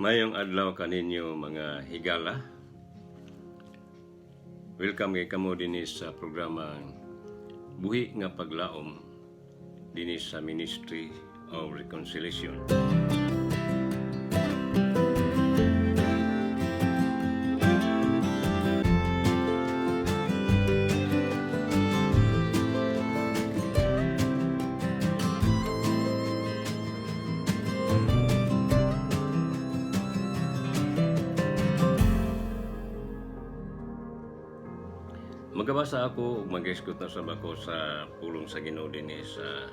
Mayong adlaw kaninyo mga higala. Welcome kay kamo dinhi sa programa Buhi nga Paglaom dinhi sa Ministry of Reconciliation. Magabasa ako ug mag-esgot na sab ako sa pulong sa Ginoo dinhi sa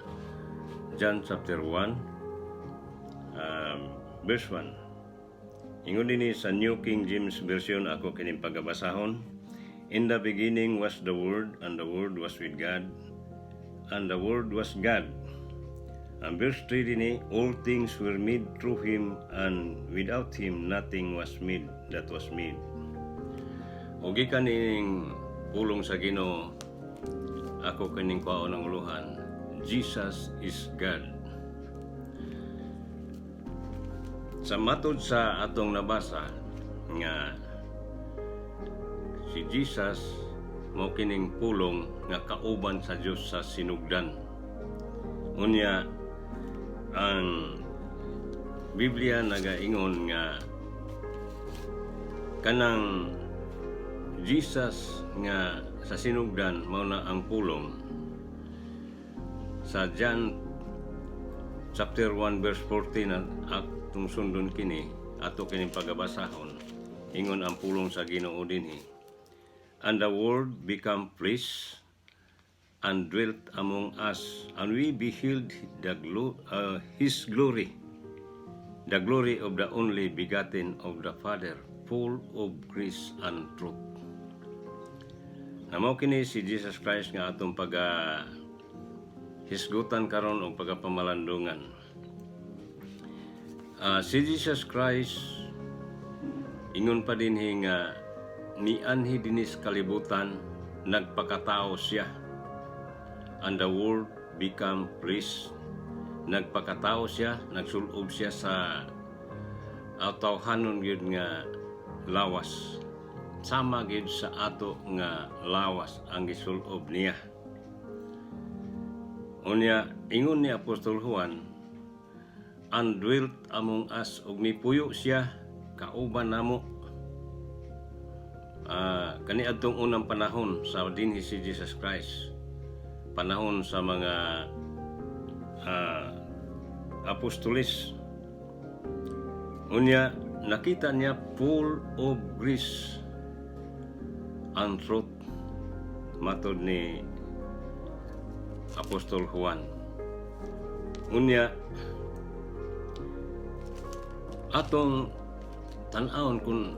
John chapter 1 verse 1. Ingon dinhi sa New King James Version ako kining pagabasahon. In the beginning was the Word, and the Word was with God, and the Word was God. And verse 3 dinhi, all things were made through Him, and without Him nothing was made that was made. Og gikan ning pulong sa Ginoo, ako kining kwaon ng uluhan, Jesus is God. Sa matod sa atong nabasa nga si Jesus mao kining pulong nga kauban sa Dios sa sinugdan. Unya ang Biblia nagaingon nga kanang Jesus nga sa sinugdan mao na ang pulong. Sa John chapter 1 verse 14 atong sundon kini ato kining pagabasahon, ingon ang pulong sa Ginoo dinhi. And the Word became flesh and dwelt among us, and we beheld His glory, the glory of the only begotten of the Father, full of grace and truth. Namo kini si Jesus Christ nga atong hisgutan karon og pagapamalandungan. Si Jesus Christ ingon pa dinhi nga nianhi dinhi sa kalibutan, nagpakatao siya. And the Word become flesh. Nagpakatao siya, nagsulob siya sa tawhanon gyud nga lawas. Sama gid sa ato nga lawas ang gisulob niya. Unya ingon ni Apostol Juan, and dwelt among us, ug nipuyo siya kauban namo. Kani adtong unang panahon sa dinhi si Jesus Christ, panahon sa mga apostoles. Unya nakita niya full of grace and truth, matod ni Apostol Juan. Unya atong tan-awon kung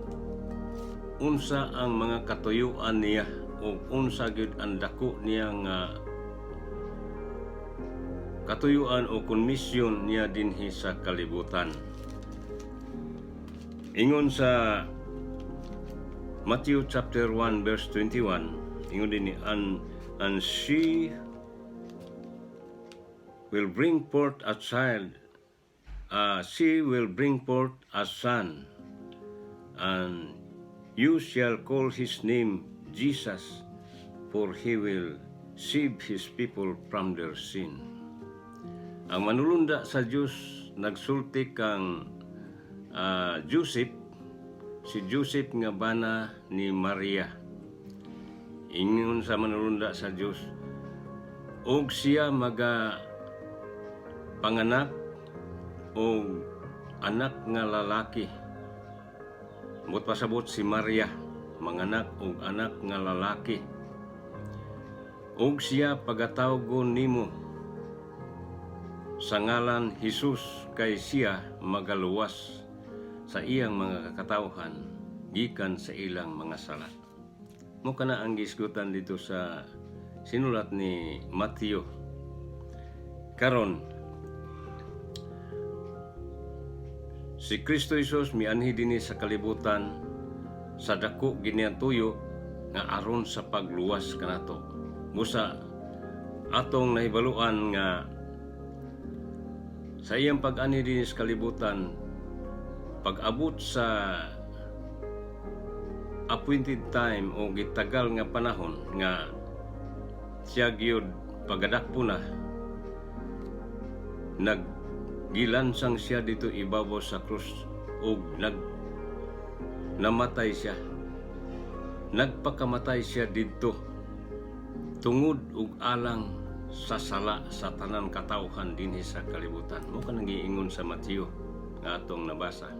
unsa ang mga katuyuan niya o unsa gyud ang dako niya nga katuyuan o komisyon niya dinhi sa kalibutan. Ingon sa Matthew chapter 1 verse 21, ingon dinhi, and she will bring forth a child, she will bring forth a son, and you shall call his name Jesus, for he will save his people from their sin. Ang manulunda sa Dios nagsulti kang Joseph, si Joseph nga bana ni Maria. Ingon sa manulunda sa Dios, og siya panganak og anak nga lalaki. Mut pasabot si Maria, manganak og anak nga lalaki. Og siya pagatawgon nimo sa ngalan Jesus, kay siya magaluwas sa iyang mga kakatawhan gikan sa ilang mga sala. Mo kana ang gisgutan dito sa sinulat ni Matthew. Karon si Kristo Jesus mianhi dinhi sa kalibutan sa dako giniatuyo nga aron sa pagluwas kanato. Busa atong nahibaluan nga sa iyang pag-ani dinhi sa kalibutan pag-abot sa appointed time o gitagal nga panahon nga siya gyud pagadakpo na, naggilansang siya dito ibabaw sa krus o namatay siya, nagpakamatay siya dito tungod ug alang sa sala sa tanan katawhan dinhi sa kalibutan. Mo ka nangiingon sa Mateo nga atong nabasa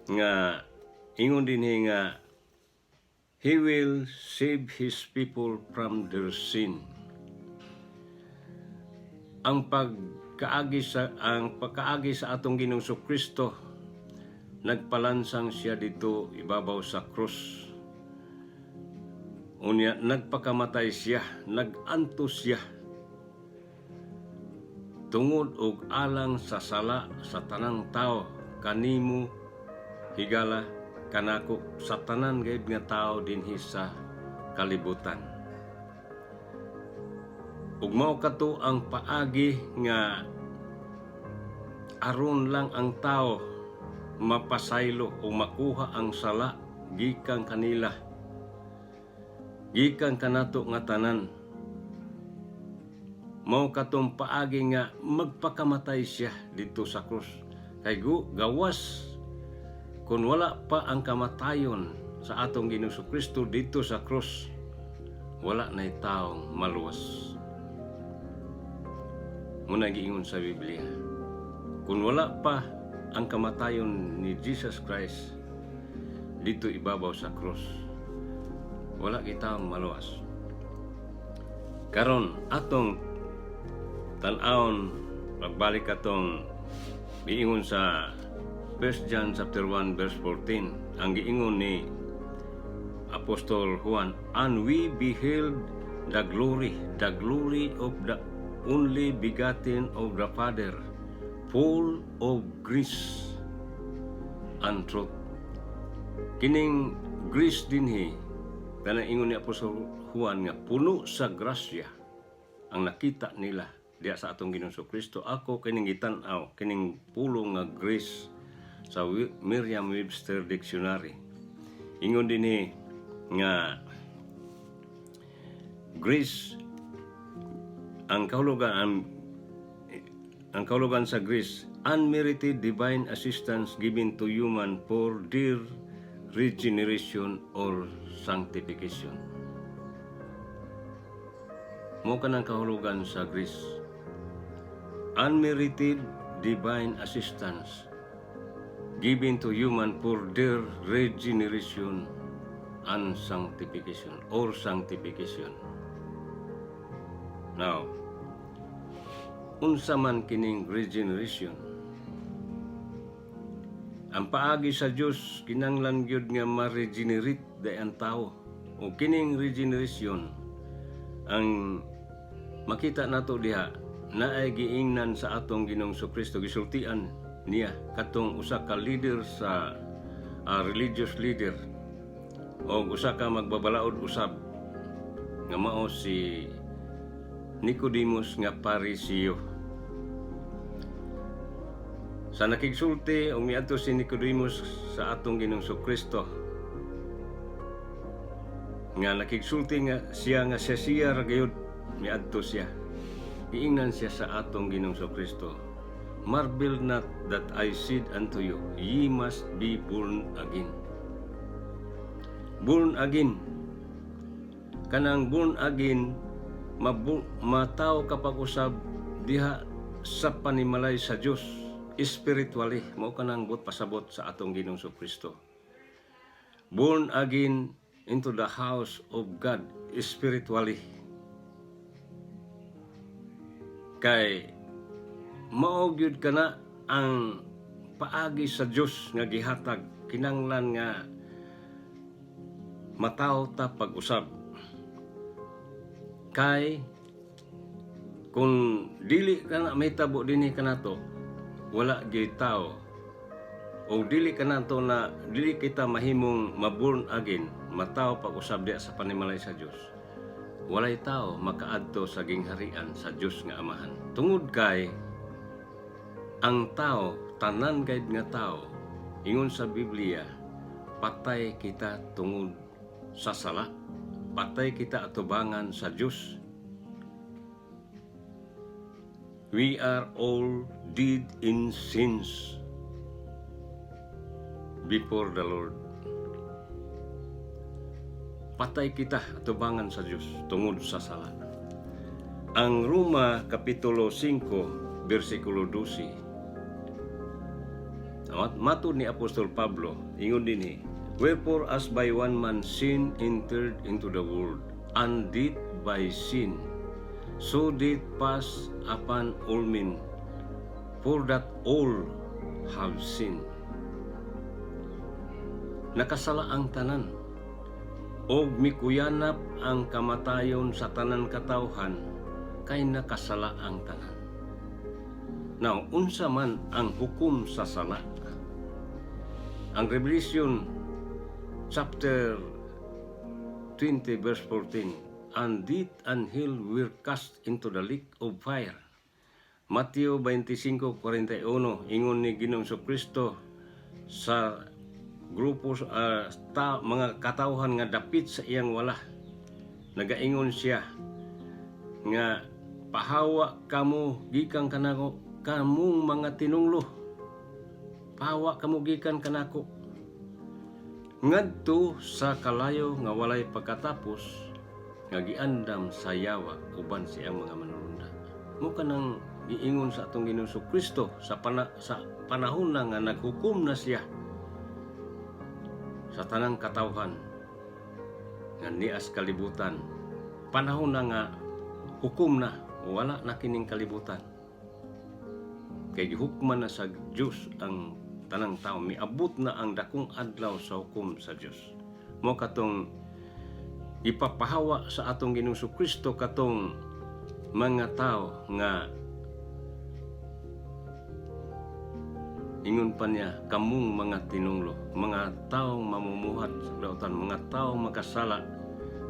nga ingon dinhi nga He will save His people from their sin. Ang pagkaagi sa atong Ginoong Kristo, nagpalansang siya dito ibabaw sa krus. Unya nagpakamatay siya, nagantos siya tungod og alang sa sala sa tanang tao, kanimo higala kanako, sa tanan gayud nga tao dinhi sa kalibutan. Ug mao kato ang paagi nga aron lang ang tao mapasaylo o makuha ang sala gikan kanila, gikan kanato nga tanan. Mao katong paagi nga magpakamatay siya dito sa krus. Kay gawas kung wala pa ang kamatayon sa atong Ginoong Kristo dito sa krus, wala na'y taong maluwas. Muna giingon sa Biblia, kung wala pa ang kamatayon ni Jesus Christ dito ibabaw sa krus, wala kitang maluwas. Karon atong tan-awon, pagbalik atong giingon sa 1 John chapter 1 verse 14, ang giingon ni Apostol Juan, and we beheld the glory of the only begotten of the Father, full of grace and truth. Kining grace dinhi kanang ingon ni Apostol Juan nga puno sa grasya ang nakita nila diya sa atong Ginoong Kristo. Ako kining gitan-aw kining pulong nga grace sa Merriam-Webster Dictionary. Ingon dinhi nga grace, ang kahulugan sa grace, unmerited divine assistance given to human for their regeneration or sanctification. Mo kanang kahulugan sa grace, unmerited divine assistance given to human for their regeneration and sanctification or sanctification. Now, unsa man kining regeneration? Ang paagi sa Dios kinanglan gyud nga ma-regenerate day ang tao. O kining regeneration ang makita nato diha naay giingnan sa atong Ginoong Kristo, gisultian niya katong usa ka leader sa religious leader o usa ka magbabalaod usab nga mao si Nicodemus nga Pariseo. Sa nakigsulti o miadto si Nicodemus sa atong Ginoong Kristo nga nakigsulti nga siya gayud miadto siya, giingnan siya sa atong Ginoong Kristo, marvel not that I said unto you, ye must be born again. Born again, kanang born again, mataw kapag usab diha sa panimalay sa Dios spiritually, mao kanang but pasabot sa atong Ginoong Kristo. Born again into the house of God spiritually. Kay mao gyud kana ang paagi sa Dios nga gihatag, kinanglan nga mataw ta pag-usab. Kay kung dili kana mahitabo dinhi kanato, wala gyud tao o dili kita mahimong ma-born again, mataw pag-usab diya sa panimalay sa Dios, walay tao makaadto sa gingharian sa Dios nga Amahan. Tungod kay ang tao tanan kahit nga tao, ingon sa Biblia, patay kita tungod sa sala, patay kita atubangan sa Diyos. We are all dead in sins before the Lord. Patay kita atubangan sa Diyos tungod sa sala. Ang Roma Kapitulo 5, versikulo 12. Matud ni Apostol Pablo, ingon dinhi, wherefore as by one man sin entered into the world, and death by sin, so death passed upon all men, for that all have sinned. Nakasala ang tanan, og mikuyanap ang kamatayon sa tanan katawhan, kay nakasala ang tanan. Now, unsa man ang hukom sa sala? Ang Revelation chapter 20 verse 14, and death and hell were cast into the lake of fire. Mateo 25:41, ingon ni Ginoong Kristo sa grupo mga katawhan nga dapit sa iyang wala. Nagaingon siya nga pahawa kamo gikan kanako kamong mga tinunglo. Pahawa kamo gikan kanako ngadto sa kalayo nga walay pagkatapos nga giandam sa yawa uban sa iyang mga manulunda. Mo kanang giingon sa atong Ginoong Kristo sa panahon na nga naghukom na siya sa tanang katawhan nga nias kalibutan. Panahon na nga hukom na, wala na kining kalibutan. Kay gihukman na sa Diyos ang tanang tao, miabot na ang dakong adlaw sa hukom sa Diyos. Mo katong ipapahawa sa atong Ginoong Kristo katong mga tao nga ingon pa niya, kamong mga tinunglo, mga taong mamumuhat sa dautan, mga taong makasala,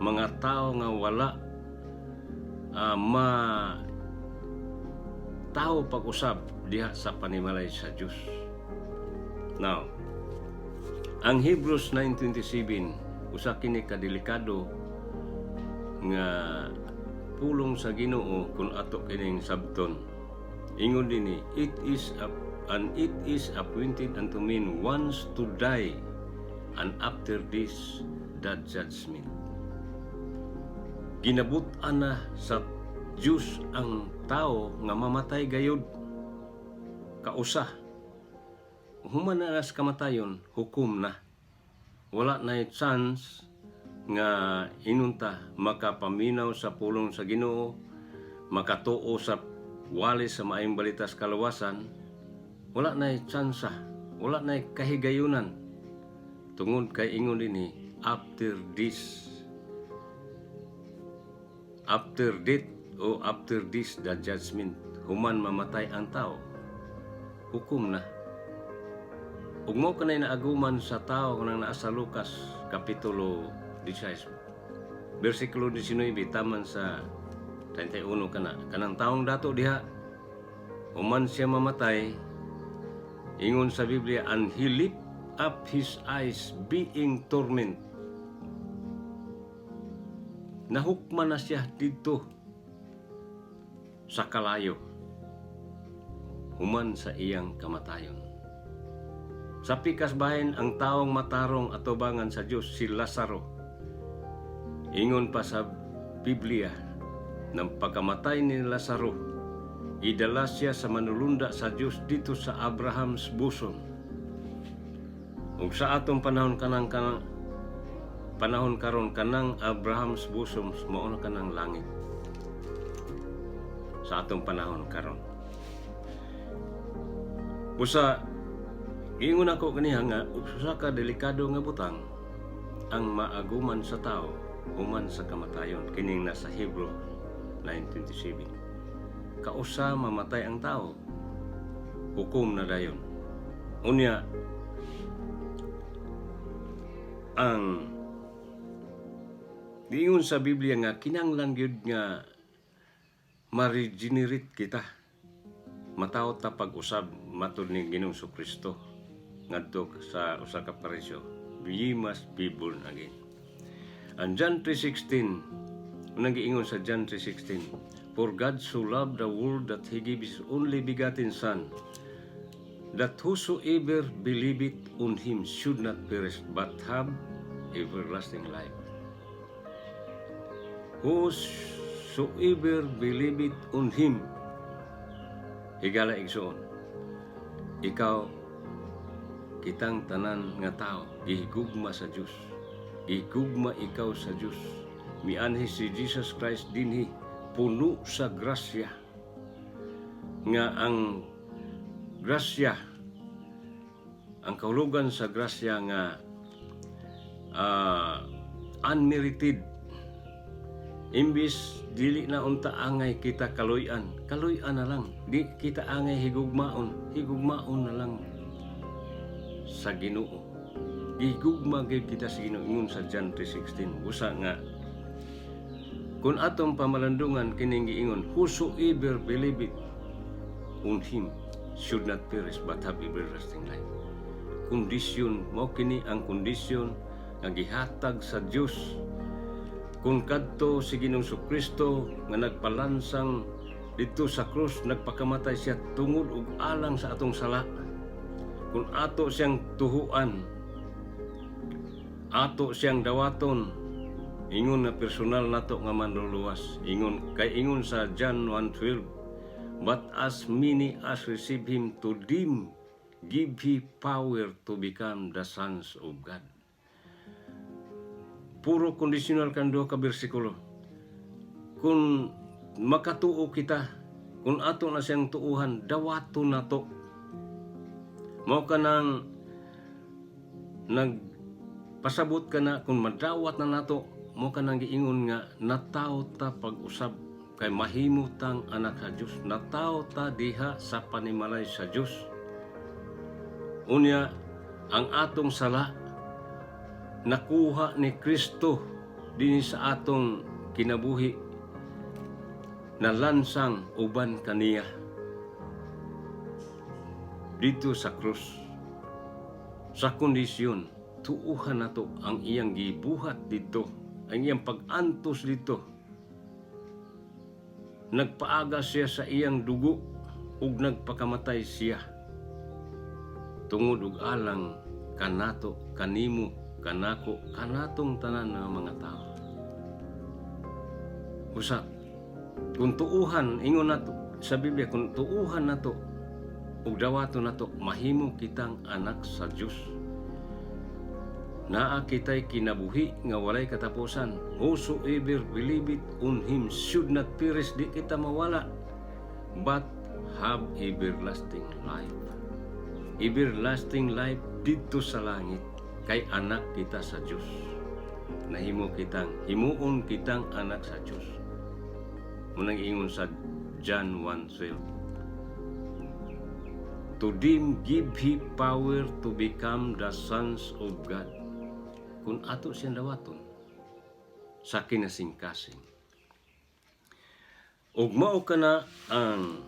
mga tao nga wala tao pag-usab diha sa panimalay sa Diyos. Now, ang Hebrews 9:27, usa kini kadelikado nga pulong sa Ginoo kung ato kining sabton. Ingon dinhi, it is appointed unto men once to die, and after this the judgment. Ginabut-an na sa Diyos ang tao nga mamatay gayud kausa. Human na sa kamatayon, hukom na. Wala na chance nga inunta makapaminaw sa pulong sa Ginoo, makatuo sa wali sa maayong balita sa kalawasan. Wala na tsansa, wala na kahigayunan. Tungod kay ingon dinhi, after death o after this the judgment. Human mamatay ang tao, hukom na. Ug mao kanay naaguman sa tao kanang naa sa Lucas Kapitulo 16, versikulo 19, taman sa 31 kanang taong dato diha, human siya mamatay, ingon sa Biblia, and he lift up his eyes being torment. Nahukman na siya dito sa kalayo, human sa iyang kamatayon. Sa pikas bahin ang taong matarong atubangan sa Diyos, si Lazaro. Ingon pa sa Biblia, ng pagkamatay ni Lazaro, idala siya sa manulunda sa Diyos dito sa Abraham's bosom. Ug sa atong panahon karon kanang Abraham's bosom mao na kanang langit. Sa atong panahon karon. Usa giingon ako kaniha nga usa ka delikado nga butang ang maaguman sa tao human sa kamatayon, kining nasa Hebrew 9:27. Kausa mamatay ang tao, hukom na dayon. Unya, ang diingon sa Biblia nga kinahanglan gyud nga ma-regenerate kita. mataw ta pag-usab matud ni Ginoong Kristo ngadto sa usa ka parisyo. Ye must be born again. And John 3:16, unang giingon sa John 3:16, for God so loved the world that He gave His only begotten Son, that whosoever believeth on Him should not perish but have everlasting life. Whosoever believeth on Him, higala igsoon, ikaw, kitang tanan nga tao, gihigugma sa Diyos. Gihigugma ikaw sa Diyos. Mianhi si Jesus Christ dinhi, puno sa grasya. Nga ang grasya, ang kahulugan sa grasya nga unmerited. Imbis dili na unta angay kita kaluyan na lang. Di kita angay higugmaon na lang sa Ginoo. Gihigugma gyud kita sa Ginoo ingon sa John 3:16. Usa nga kun atong pamalandungan kining giingon, whosoever believeth on Him should not perish but have everlasting life. Kondisyon mao kini ang kondisyon nga gihatag sa Dios kung kadto si Ginoong Kristo nga nagpalansang dito sa krus, nagpakamatay siya tungod ug alang sa atong sala. Kung ato siyang tuhuan, ato siyang dawaton, ingon na personal nato nga manluluwas. Ingon sa John 1:12, but as many as receive Him, to them give He power to become the sons of God. Puro kondisyonal kan duha ka bersikulo. Kung makatuo kita, kung ato na siyang tuuhan, dawaton nato. Mao ka nang nagpasabot ka na kung madawat na nato, mo ka nang giingon nga nataw ta pag-usab kay mahimo tang anak sa Dios. Nataw ta diha sa panimalay sa Dios. Unya ang atong sala nakuha ni Kristo dinhi sa atong kinabuhi, nalansang uban kaniya dito sa krus. Sa kondisyon tuuhan nato ang iyang gibuhat dito, ang iyang pag-antos dito. Nagpaaga siya sa iyang dugo ug nagpakamatay siya tungod ug alang kanato, kanimo, kanako, kanatong tanan ng mga tao. Usa, kung tuuhan, ingon nato sa Biblia, kung tuuhan nato ug dawato nato, mahimo kitang anak sa Dios. Naa kitay kinabuhi nga walay katapusan. Whosoever believeth on Him should not perish, di kita mawala, but have everlasting life. Everlasting life dito sa langit, kay anak kita sa Dios. Himuon kitang anak sa Dios. Munang ingon sa John 1:12. To them give He power to become the sons of God. Kung ato siyang dawaton sa kinasingkasing. Ug mao kana ang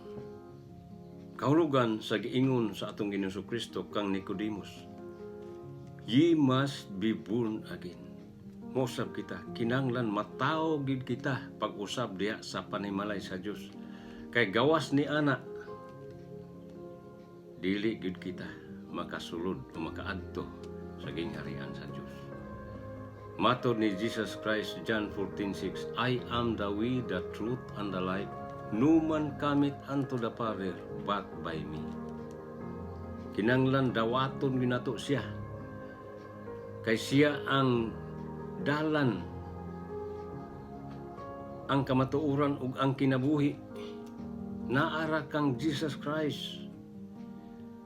kahulugan sa giingon sa atong Ginoong Kristo kang Nicodemus. Ye must be born again. Mosab kita, kinanglan mataw gid kita pag-usab diha sa panimalay sa Dios. Kay gawas ni ana dili gid kita makasulod o makaadto sa gingharian sa Dios. Matod ni Jesus Christ, John 14:6, I am the way, the truth, and the life. No man cometh unto the Father but by me. Kinanglan dawaton ginato siya. Kay siya ang dalan, ang kamatuoran ug ang kinabuhi. Naara kang Jesus Christ.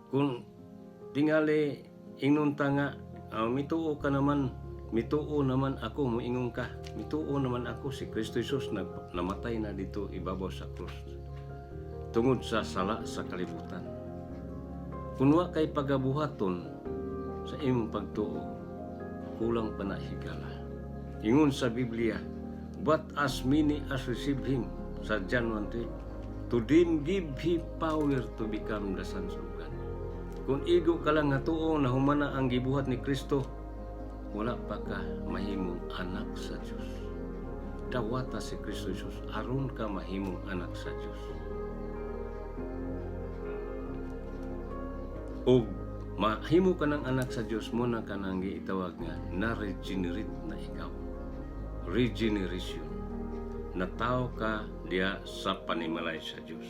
Kung tingali inunta nga, mituo naman ako, moingon ka, mituo naman ako si Kristo Jesus namatay na dito ibabaw sa krus tungod sa sala sa kalibutan. Kung wa kay pagabuhaton sa imong pagtuo, kulang pa na higala. Ingon sa Biblia, but as many as receive Him, sa John 1:12, to them give He power to become the sons of God. Kung igo ka lang nga tuo na humana ang gibuhat ni Kristo, wala pa ka mahimong anak sa Diyos. Dawata si Kristo Jesus, aron ka mahimong anak sa Diyos. O mahimo ka ng anak sa Diyos mo na ka nang giitawag nga na-regenerate na ikaw. Regeneration. Nataw ka diya sa panimalay sa Diyos.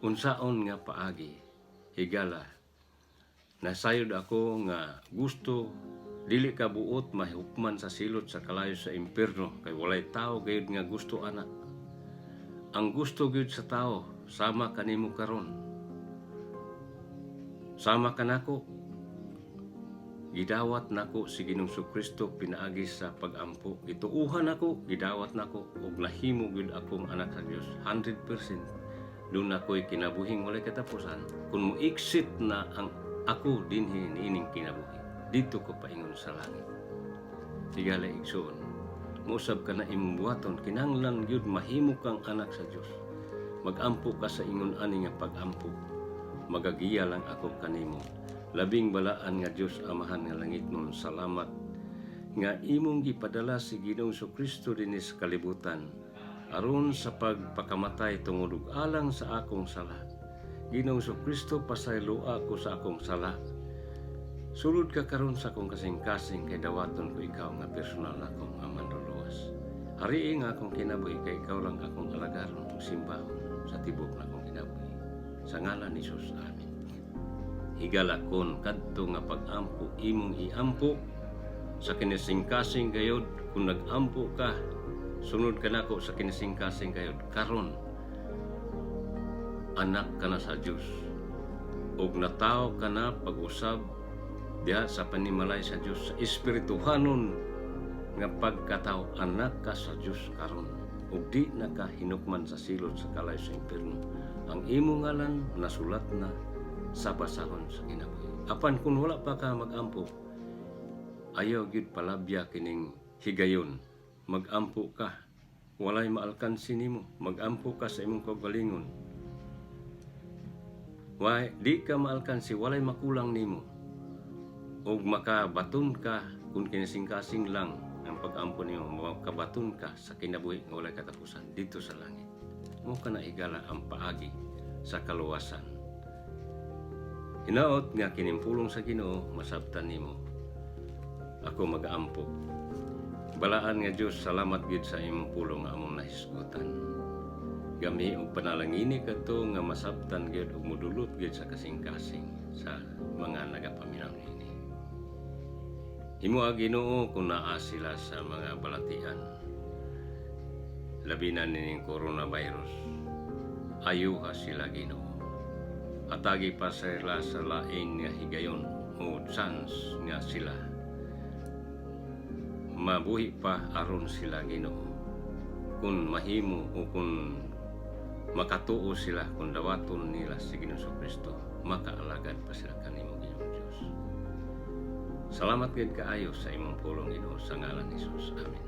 Unsaon nga paagi, higala, nasayod ako nga gusto dili ka buot mahukman sa silot sa kalayo sa impierno, kay walay tao gayud nga gusto anak. Ang gusto gayud sa tao, sama kanimo karon. Sama ka nako. Gidawat nako si Ginoong Kristo pinaagi sa pagampo. Gituuhan ako, gidawat nako ug nahimo gyud akong anak sa Dios 100%. Doon ako'y kinabuhing walay katapusan. Kung mo-exit na ang ako dinhi niining kinabuhi, dito ko paingon sa langit. Tigala igsoon, musab ka na imong buhaton, kinahanglan gyud mahimo kang anak sa Dios. Magampo ka sa ingon ani nga pagampo. Magagiya lang ako kanimo. Labing balaan nga Dios Amahan nga langit nun, salamat nga imong gipadala si Ginoong Kristo dinhi sa kalibutan aron sa pagpakamatay tungod ug alang sa akong sala. Ginoong Kristo, pasaylo ako sa akong sala. Sulod ka karon sa akong kasing-kasing kay dawaton ko ikaw nga personal akong manluluwas. Hari nga akong kinabuhi kay ikaw lang akong alagaron ug simbahon sa tibok na akong kinabuhi. Sa ngalan ni Jesus, amen. Higala kon kadto nga pagampo imong iampo sa kinising-kasing gayod. Kung nagampo ka, sunod ka nako sa kinising-kasing gayod, karon anak ka na sa Dios ug nataw ka na pag-usab diha sa panimalay sa Dios, sa espirituhanon nga pagkataw, anak ka sa Dios karon ug di na ka hinukman sa silot sa kalayo sa impierno. Ang imong ngalan nasulat na sa basahon sa kinabuhi. Apan kung wala pa ka magampo, ayaw gyud palabya kining higayon. Magampo ka, walay maalkansi nimo. Magampo ka sa imong kaugalingon. Di ka maalkansi, walay makulang nimo. Og makabaton ka kung kinising-kasing lang ang pagampo nimo, makabaton ka sa kinabuhi nga walay katapusan dito sa langit. Mo ka na igala ang paagi sa kaluwasan. Hinaot nga kinimpulong sa Ginoo, masabtan nimo. Ako mag-ampo. Balaan nga Dios, salamat gid sa imong pulong nga among nahisgutan. Gami og panalangini kadto nga masabtan gid ug modulot gid sa kasing-kasing sa mga nagapaminaw nini. Himo Ginoo kung naa sila sa mga balatian. Labi na nining coronavirus. Ayuha sila Ginoo. Atagi pa sila sa lain nga higayon o chance nga sila mabuhi pa aron sila Ginoo. Kung mahimo o kung makatuo sila, kung dawaton nila si Ginoong Kristo, makaalagad pa sila kanimo Ginoong Dios. Salamat gid kaayo sa imong pulong Ginoo sa ngalan ni Jesus. Amen.